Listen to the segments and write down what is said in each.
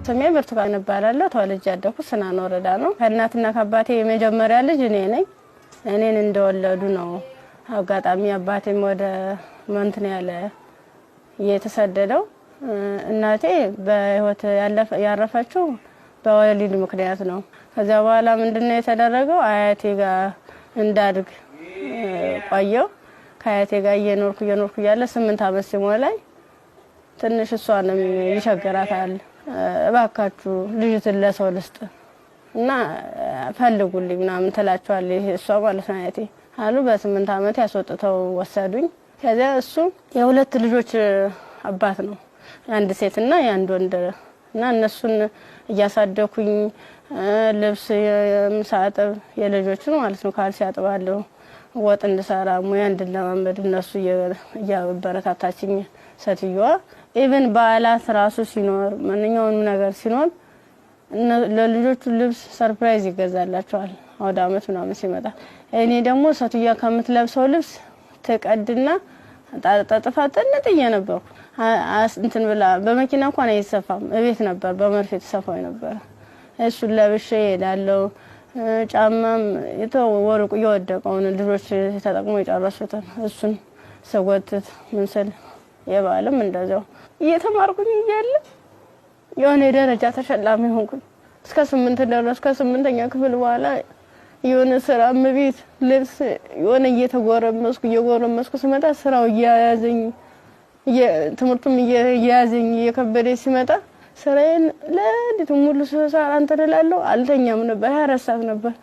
ስሜ ብርቱካን እባላለሁ። ተወልጄ ያደኩት ስናን ወረዳ ነው። ከእናትና ከአባቴ የመጀመሪያ ልጅ እኔ ነኝ። እኔን እንደወለዱ ነው አጋጣሚ አባቴም ወደ መንትን ያለ የተሰደደው። እናቴ በህይወት ያረፈችው በወሊድ ምክንያት ነው። ከዛ በኋላ ምንድነው የተደረገው? አያቴ ጋር እንዳድግ ቆየው። ከአያቴ ጋር እየኖርኩ ያለ 8 አመት ሲሞላኝ ትንሽ እሷንም ይቸግራታል። እባካችሁ ልጅትን ለሰው ልስጥ እና ፈልጉልኝ ምናምን ትላቸዋለች እሷ ማለት ነው አያቴ አሉ። በ8 አመት ያስወጥተው ወሰዱኝ። ከዛ እሱ የሁለት ልጆች አባት ነው፣ አንድ ሴትና አንድ ወንድ እና እነሱን እያሳደኩኝ ልብስ የምሳጠብ የልጆችን ማለት ነው ካልሲ ያጥባለሁ፣ ወጥ እንድሰራ ሙያ እንድለማመድ እነሱ እያበረታታችኝ ሴትዮዋ ኢቭን በዓላት ራሱ ሲኖር ማንኛውንም ነገር ሲኖር ለልጆቹ ልብስ ሰርፕራይዝ ይገዛላቸዋል ወደ አመት ምናምን ሲመጣ። እኔ ደግሞ ሴትዮዋ ከምትለብሰው ልብስ ተቀድና ተጣጣፋጥነት እየነበርኩ እንትን ብላ በመኪና እንኳን አይሰፋም እቤት ነበር በመርፌ ተሰፋው ነበር። እሱን ለብሼ ሄዳለሁ። ጫማም የተወርቁ የወደቀውን ልጆች ተጠቅሞ የጨረሱትን እሱን ሰወትት ምንሰል የባለም እንደዛው እየተማርኩኝ እያለ የሆነ ደረጃ ተሸላሚ ሆንኩኝ። እስከ 8 ደረስኩ። ከ8ኛ ክፍል በኋላ የሆነ ስራ ምቢት ልብስ የሆነ እየተጎረመስኩ ስመጣ ስራው እያያዘኝ ትምህርቱም እያያዘኝ እየከበደኝ ሲመጣ ስራዬን ለዲቱ ሙሉ ሰዓት አንተደላለሁ አልተኛም ነበር 24 ሰዓት ነበር።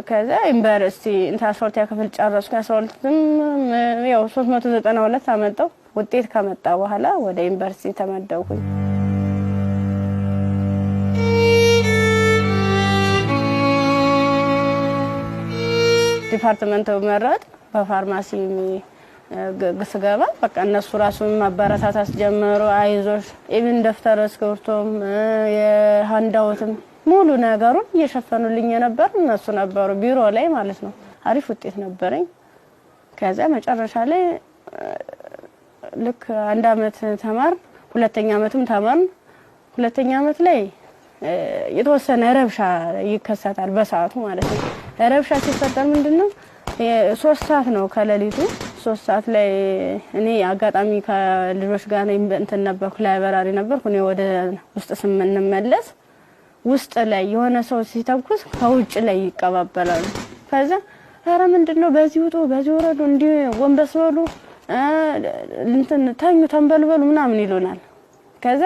ከዛ ዩኒቨርሲቲ ኢንተርሶርት ያከፍል ጨረስኩ። 12ም ያው 392 አመጣው። ውጤት ከመጣ በኋላ ወደ ዩኒቨርሲቲ ተመደብኩኝ። ዲፓርትመንት መረጥ በፋርማሲ ስገባ በቃ እነሱ ራሱን ማበረታታት ጀመሩ። አይዞሽ ኢቭን ደፍተር እስክሪብቶም የሃንዳውትም ሙሉ ነገሩን እየሸፈኑልኝ ነበር እነሱ ነበሩ ቢሮ ላይ ማለት ነው። አሪፍ ውጤት ነበረኝ። ከዛ መጨረሻ ላይ ልክ 1 አመት ተማር፣ 2ኛ አመትም ተማር። 2ኛ አመት ላይ የተወሰነ ረብሻ ይከሰታል በሰዓቱ ማለት ነው። ረብሻ ሲፈጠር ምንድነው 3 ሰዓት ነው ከሌሊቱ 3 ሰዓት ላይ እኔ አጋጣሚ ከልጆች ጋር እንትን ነበርኩ ላይብራሪ ነበርኩ። እኔ ወደ ውስጥ ስንመለስ ውስጥ ላይ የሆነ ሰው ሲተኩስ ከውጭ ላይ ይቀባበላሉ። ከዛ ኧረ ምንድነው በዚህ ውጡ በዚህ ወረዱ እንዲ ወንበስ በሉ እንትን ታኙ ተንበልበሉ ምናምን ይሉናል። ከዛ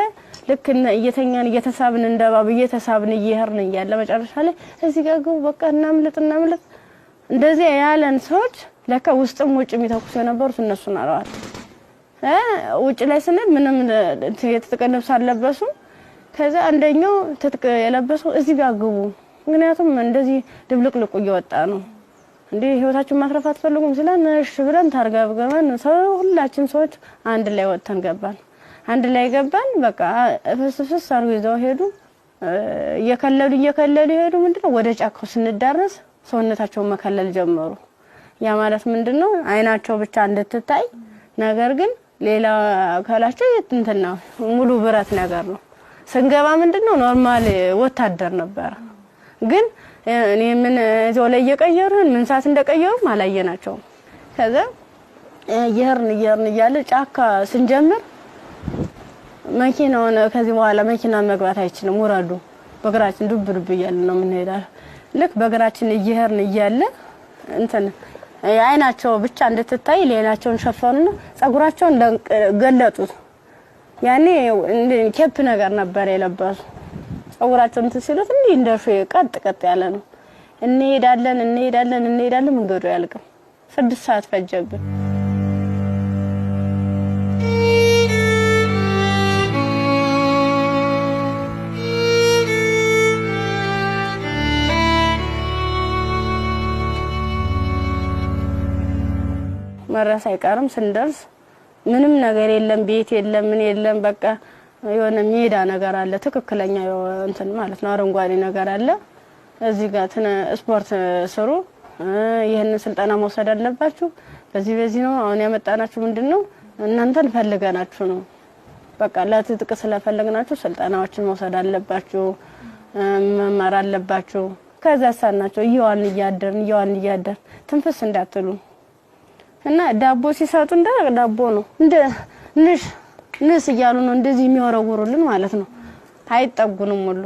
ልክ እየተኛን እየተሳብን እንደባብ እየተሳብን እየሄርን ያለ መጨረሻ ላይ እዚህ ጋር ገቡ በቃ እናምልጥ እንደዚህ ያለን ሰዎች ለካ ውስጥም ውጭም ይተኩስ የነበሩት እነሱ ናራዋል። ውጭ ላይ ስንል ምንም የተጠቀለብስ አለበሱ። ከዛ አንደኛው ትጥቅ የለበሰው እዚህ ጋር ግቡ ምክንያቱም እንደዚህ ድብልቅልቁ እየወጣ ነው እንዴ ህይወታችን ማትረፍ አትፈልጉም ሲለን እሺ ብለን ታርጋብገን ሁላችን ሰዎች አንድ ላይ ወጥተን ገባን። አንድ ላይ ገባን። በቃ ፍስፍስ አርጎ ይዘው ሄዱ። እየከለሉ ሄዱ። ምንድነው ወደ ጫካው ስንዳረስ ሰውነታቸው መከለል ጀመሩ። ያ ማለት ምንድነው አይናቸው ብቻ እንድትታይ ነገር ግን ሌላ አካላቸው እንትና ሙሉ ብረት ነገር ነው። ስንገባ ምንድነው ኖርማል ወታደር ነበር። ግን እኔ ምን እዛው ላይ እየቀየሩን ምን ሰዓት እንደቀየሩ ማላየናቸው። ከዛ እየሄርን እያለ ጫካ ስንጀምር መኪናውን ከዚህ በኋላ መኪና መግባት አይችልም ወራዱ በግራችን ዱብ እያለ ነው የምንሄዳው። ልክ በግራችን እየሄርን እያለ እንትን አይናቸው ብቻ እንድትታይ ሌላቸውን ሸፈኑና ጸጉራቸውን ገለጡት። ያኔ ኬፕ ነገር ነበር የለበሱ። ጸጉራቸውን ትሲሉት እንደሽ ቀጥ ያለ ነው። እንሄዳለን መንገዱ ያልቅም 6 ሰዓት ፈጀብን። መራስ አይቀርም። ስንደርስ ምንም ነገር የለም፣ ቤት የለም፣ ምን የለም። በቃ የሆነ ሜዳ ነገር አለ ትክክለኛ እንትን ማለት ነው አረንጓዴ ነገር አለ። እዚህ ጋር ስፖርት ስሩ፣ ይሄንን ስልጠና መውሰድ አለባችሁ፣ በዚህ ነው አሁን ያመጣናችሁ ምንድነው እናንተን ፈልገናችሁ ነው በቃ ለትጥቅ ስለፈለግናችሁ ስልጣናዎችን መውሰድ አለባችሁ መማር አለባችሁ ከዛ ሳናቸው ይዋል እያደር ትንፍስ እንዳትሉ እና ዳቦ ሲሰጡ እንደ ዳቦ ነው እንደ ንስ እያሉ ነው እንደዚህ የሚወረውሩልን ማለት ነው አይጠጉንም ሁሉ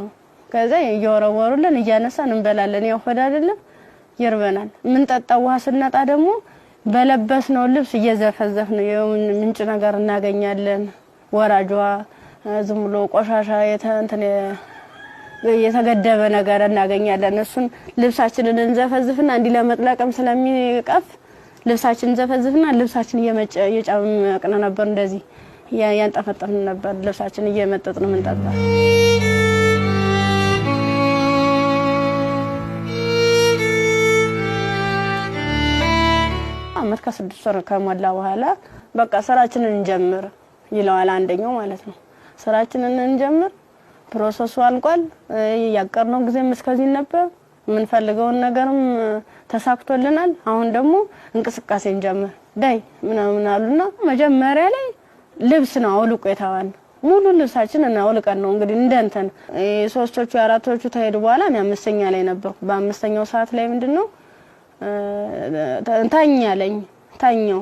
ከዛ እየወረወሩልን እያነሳን እንበላለን ያው ፈዳ አይደለም ይርበናል ምን ጠጣው ውሃ ስናጣ ደግሞ በለበስነው ልብስ እየዘፈዘፍን ምንጭ ነገር እናገኛለን ወራጇ ዝም ብሎ ቆሻሻ የተገደበ ነገር እናገኛለን እሱን ልብሳችንን እንዘፈዝፍና እንዲ ለመጥለቅም ስለሚቀፍ ልብሳችንን ዘፈዝፍና ልብሳችን እየጫመቅን ነበር እንደዚህ ያንጠፈጠፍን ነበር ልብሳችን እየመጠጥን ምንጠጣ አመት ከ6 ወር ከሞላ በኋላ በቃ ስራችንን እንጀምር ይለዋል አንደኛው ማለት ነው ስራችንን እንጀምር ፕሮሰሱ አልቋል ያቀርነው ጊዜም እስከዚህ ነበር ምን ፈልገውን ነገርም ተሳክቶልናል አሁን ደግሞ እንቅስቃሴ እንጀምር ዳይ ምናምን አሉና መጀመሪያ ላይ ልብስ ነው አውልቆ የታዋን ሙሉ ልብሳችንን አውልቀን ነው እንግዲህ እንደንተን ሶስቶቹ አራቶቹ ተሄዱ በኋላ ነው አምስተኛ ላይ ነበርኩ በአምስተኛው ሰዓት ላይ ምንድነው ታኛው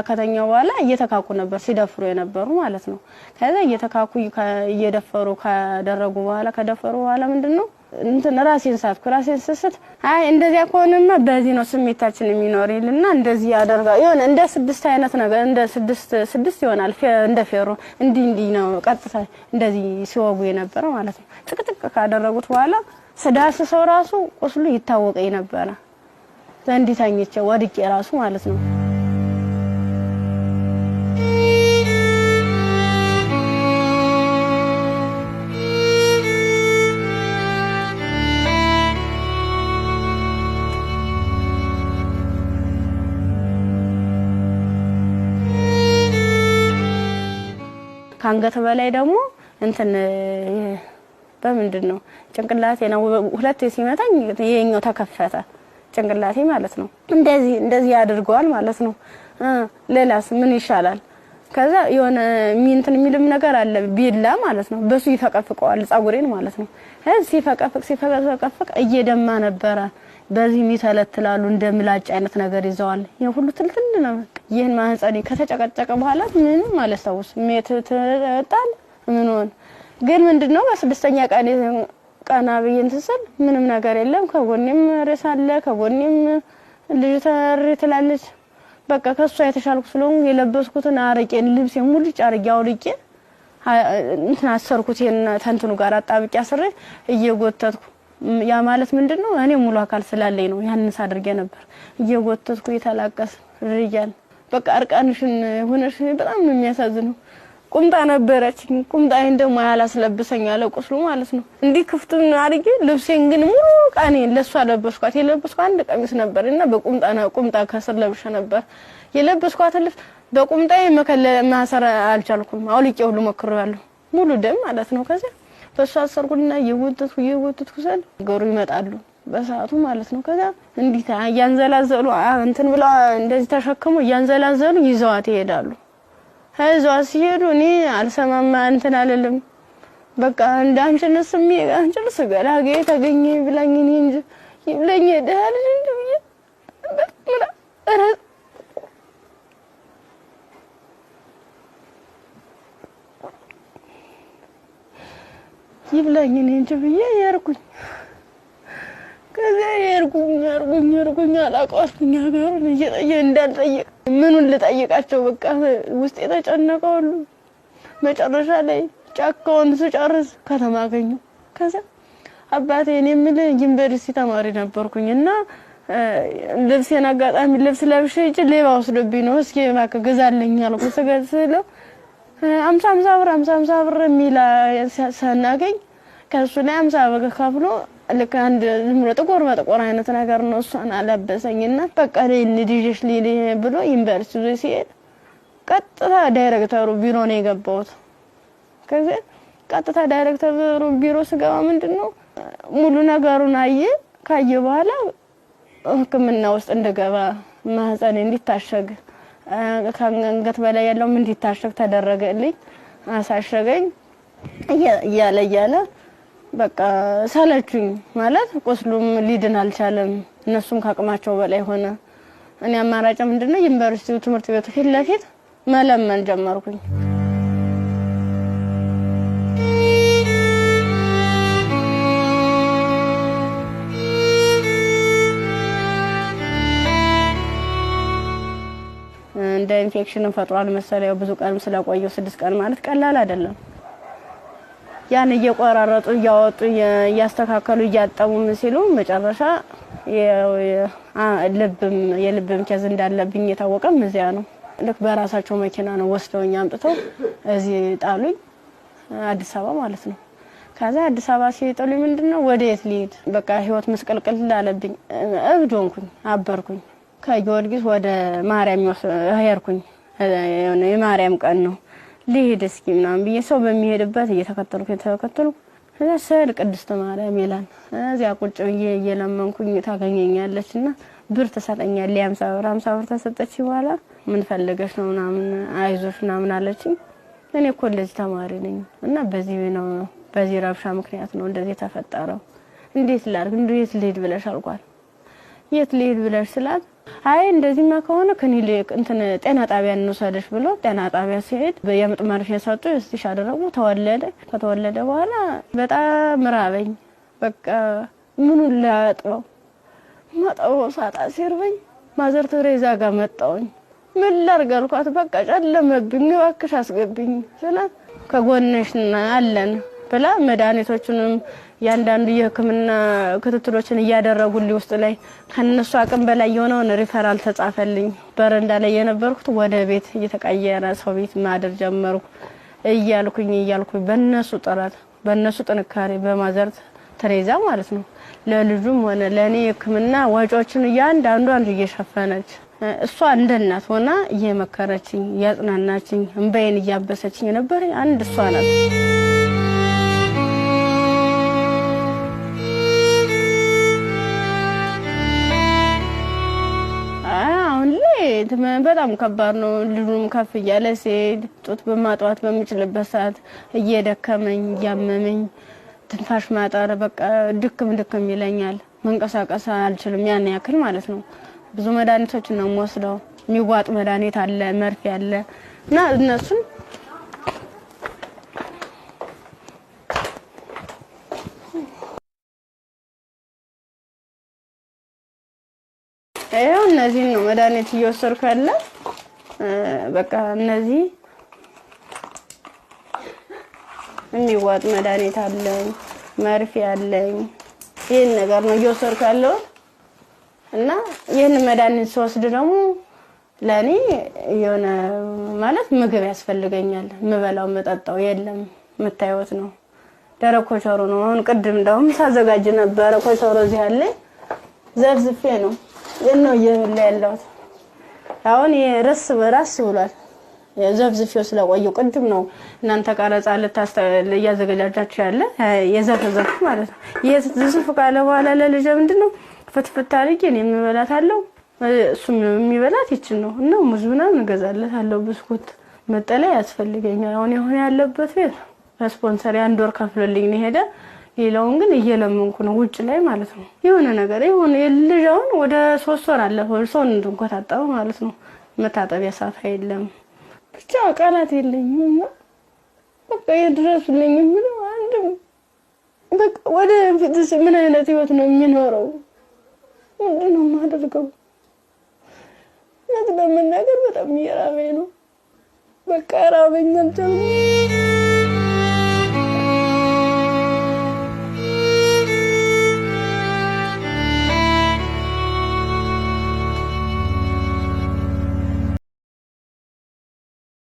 ከተኛው በኋላ እየተካኩ ነበር ሲደፍሩ የነበሩ ማለት ነው ከዛ እየተካኩ እየደፈሩ ከደፈሩ በኋላ ምንድነው እንትን ራሴን ስስት አይ እንደዚያ ከሆነማ በዚህ ነው ስሜታችን የሚኖርልና እንደዚህ ያደርጋ ይሆን እንደ 6 አይነት ነገር እንደ 6 ይሆናል እንደ ፌሮ እንዲ ነው ቀጥታ እንደዚህ ሲወጉ የነበረ ማለት ነው ጥቅጥቅ ካደረጉት በኋላ ስዳስ ሰው ራሱ ቁስሉ ይታወቀኝ ነበር እንዲታኝቼ ወድቄ ራሱ ማለት ነው ካንገት በላይ ደግሞ እንትን በምንድነው ጭንቅላቴ ነው ሁለት ሲመታኝ ይሄኛው ተከፈተ ጭንቅላቴ ማለት ነው እንደዚህ ያድርገዋል ማለት ነው ሌላስ ምን ይሻላል ከዛ የሆነ እንትን የሚልም ነገር አለ ቢላ ማለት ነው በሱ ይፈቀፍቀዋል ጻጉሬን ማለት ነው ሲፈቀፍቅ እየደማ ነበር በዚህ ሚተለትላሉ እንደምላጭ አይነት ነገር ይዘዋል የሁሉ ትልትል ነው ይሄን ማህፀኔ ከተጨቀጨቀ በኋላ ምን ማለት ነው ሜት ተጣል ምን ሆነ ግን ምንድነው በስድስተኛ ቀና በየን ተሰል ምንም ነገር የለም ከጎኔም ረሳለ ከጎኔም ልጅ ተርትላለች በቃ ከሷ የተሻልኩ ስለሆነ የለበስኩትን አረቄን ልብስ ሙሉ ጫርጊ አውልቄ እንትን አሰርኩት ተንትኑ ጋር አጣብቂ አስሬ እየጎተትኩ ያ ማለት ምንድነው እኔ ሙሉ አካል ስላለኝ ነው ያንስ አድርጌ ነበር እየጎተትኩ ይተላቀስ ርያል በቃ አርቃንሽን ሆነሽ በጣም ነው የሚያሳዝነው ቁምጣ ነበረች ቁምጣዬን ደግሞ ያላስለብሰኝ አለ ቁስሉ ማለት ነው እንዲ ክፍቱን አድርጌ ልብሴን ግን ሙሉ ቃኔ ለሷ ለበስኳት የለበስኳት አንድ ቀሚስ ነበርና ቁምጣ ከስር ለብሼ ነበር የለበስኳት ልብስ በቁምጣዬ ማሰር አልቻልኩም አውልቄ ሁሉ ሞክሬያለሁ ሙሉ ደም ማለት ነው ከዛ በሷ አሰርኩና የወጥቱ ሰል ገሩ ይመጣሉ በሰዓቱ ማለት ነው ከዛ እንዲታ ያንዘላዘሉ እንትን ብላ እንደዚህ ተሸክሙ ያንዘላዘሉ ይዘዋት ይሄዳሉ ሀይዟ ሲሄዱ እኔ አልሰማማ እንትን አለለም በቃ እንዳንችልስ አንችልስ ገላጌ ተገኘ ብላኝ እኔ እንጂ ይብለኝ ደህል እንዴ በቃ ይብለኝ እኔ እንጂ ብዬ ያርኩኝ ከዛ ያርኩኝ አላቀስኩኝ ሀገሩን እንዳልጠየቅ ምኑን ልጠይቃቸው በቃ ውስጥ የተጨነቀው ሁሉ መጨረሻ ላይ ጫካውን ስጨርስ ከተማ አገኙ ከዛ አባቴ እኔ ምን ዩኒቨርሲቲ ተማሪ ነበርኩኝና ልብሴን አጋጣሚ ልብስ ለብሼ እጭ ሌባ ወስዶብኝ ነው እስኪ ማከ ገዛልኝ አልኩ ስገዝለው 50 ብር ሚላ ሳናገኝ ከሱ ላይ 50 ብር ከፍሎ ለካ አንድ ዝምሮ ጥቁር አይነት ነገር ነው እሷን አለበሰኝና በቃ ለልጅሽ ሊሊ ብሎ ዩኒቨርሲቲ ሲሄድ ቀጥታ ዳይሬክተሩ ቢሮ ነው የገባሁት ከዛ ቀጥታ ዳይሬክተሩ ቢሮ ስገባ ምንድነው ሙሉ ነገሩን ካየ በኋላ ህክምና ውስጥ እንደገባ ማህፀኔ እንዲታሸግ ካንገት በላይ ያለው እንዲታሸግ ተደረገልኝ አሳሸገኝ እያለ በቃ ሰለቹኝ ማለት ቁስሉም ሊድን አልቻለም እነሱም ካቅማቸው በላይ ሆነ እኔ አማራጭ ምንድነው ዩኒቨርሲቲው ትምህርት ቤቱ ፊት ለፊት መለመን ጀመርኩኝ እንደ ኢንፌክሽን ፈጥሯል መሰለኝ ብዙ ቀን ስለቆየው 6 ቀን ማለት ቀላል አይደለም ያን እየቆራረጡ ያወጡ ያስተካከሉ ያጣሙ ሲሉ መጨረሻ የልብም ኬዝ እንዳለብኝ የታወቀም እዚያ ነው ልክ በራሳቸው መኪና ነው ወስደውኝ አምጥተው እዚህ ጣሉኝ አዲስ አበባ ማለት ነው ከዛ አዲስ አበባ ሲጥሉኝ ምንድነው ወዴት ልሄድ በቃ ህይወት መስቀልቅል አለብኝ እብዶንኩኝ አበርኩኝ ከጊዮርጊስ ወደ ማርያም ሄርኩኝ የማርያም ቀን ነው ልሄድ እስኪ ምናምን በየሰው በሚሄድበት እየተከተልኩ ሰል ቅድስት ማርያም ይላል እዚያ ቁጭ ብዬ እየለመንኩኝ ታገኘኛለችና ብር ተሰጠኛለች 50 ብር ተሰጠች በኋላ ምን ፈልገሽ ነው ምናምን አይዞሽ ምናምን አለችኝ እኔ ኮሌጅ ተማሪ ነኝ እና በዚህ ረብሻ ምክንያት ነው እንደዚህ ተፈጠረው እንዴት ላድርግ እንዴት ልሄድ ብለሽ አልኳት የት ልሄድ ብለሽ ስላት አይ እንደዚህማ ከሆነ ከኒልክ እንትን ጤና ጣቢያ እንወሰደሽ ብሎ ጤና ጣቢያ ሲሄድ የምጥ መርፌ ሰጡ እስቲሽ አደረጉ ከተወለደ በኋላ በጣም ራበኝ በቃ ምኑን ላጥበው ማጣው ሳጣ ሲርበኝ ማዘር ተሬዛ ጋር መጣውኝ ምን ላድርግ አልኳት በቃ ጨለመብኝ እባክሽ አስገብኝ ስላት ከጎንሽ አለን ብላ መድኃኒቶቹንም ያንዳንዱ የህክምና ክትትሎችን ያደረጉልኝ ውስጥ ላይ ከነሱ አቅም በላይ የሆነውን ሪፈራል ተጻፈልኝ በረንዳ ላይ የነበርኩት ወደ ቤት እየተቀየረ ሰው ቤት ማደር ጀመርኩ እያልኩኝ በእነሱ ጥረት በእነሱ ጥንካሬ በማዘር ተሬዛ ማለት ነው ለልጁም ሆነ ለኔ ህክምና ወጪዎችን ያንዳንዱ እየሸፈነች እሷ እንደናት ሆና እየመከረችኝ ያጽናናችኝ እንባዬን እያበሰችኝ ነበር አንድ እሷ ናት በጣም ከባድ ነው ልጁም ከፍ ያለ ሲሄድ ጡት በማጥዋት በሚችልበት ሰዓት እየደከመኝ ያመመኝ ትንፋሽ ማጣር በቃ ድክም ይለኛል መንቀሳቀስ አልችልም ያን ያክል ማለት ነው ብዙ መድኃኒቶች ነው ወስደው የሚዋጥ መድኃኒት አለ መርፌ አለ እና እነሱን እነዚህ ነው መድኃኒት እየወሰድኩ ያለ በቃ እነዚህ የሚዋጥ መድኃኒት አለኝ መርፌ አለኝ ይሄን ነገር ነው እየወሰድኩ ያለው እና ይሄን መድኃኒት ስወስድ ደግሞ ለኔ የሆነ ማለት ምግብ ያስፈልገኛል ምበላው መጠጣው የለም መታየት ነው ደረቅ ኮቾሮ ነው አሁን ቅድም ደውም ሳዘጋጅ ነበር ኮቾሮ እዚህ አለ ዘፍዝፌ ነው የነው ያለው አሁን የራስ በራስ ብሏል የዘፍዝፌው ስለቆየው ቅድም ነው እናንተ ቀረጻ ያዘጋጃችሁ ያለ የዘፈዘፍ ማለት ነው የዘፈዘፍ ካለ በኋላ ለልጅ ምንድነው ፍትፍት አድርጌ እኔ የምበላታለሁ እሱም የሚበላት ይችል ነው እና ሙዝና እንገዛለታለሁ ብስኩት መጠለያ ያስፈልገኛል አሁን ያለበት ቤት ስፖንሰር አንድ ወር ከፍሎልኝ ነው ሄደ ሌላውን ግን እየለመንኩ ነው ውጭ ላይ ማለት ነው የሆነ ነገር የሆነ የልጅውን ወደ 3 ወር አለፈው ሰው እንድንቆጣጣው ማለት ነው መታጠቢያ ሰዓት አይደለም ብቻ ቃላት የለኝም በቃ የድረሱልኝ ምን አንድም በቃ ወደ ፍትስ ምን አይነት ህይወት ነው የሚኖረው ምንድነው ማደርገው ለምን ነገር በጣም ይራበኝ ነው በቃ ራበኝ አልቻልኩም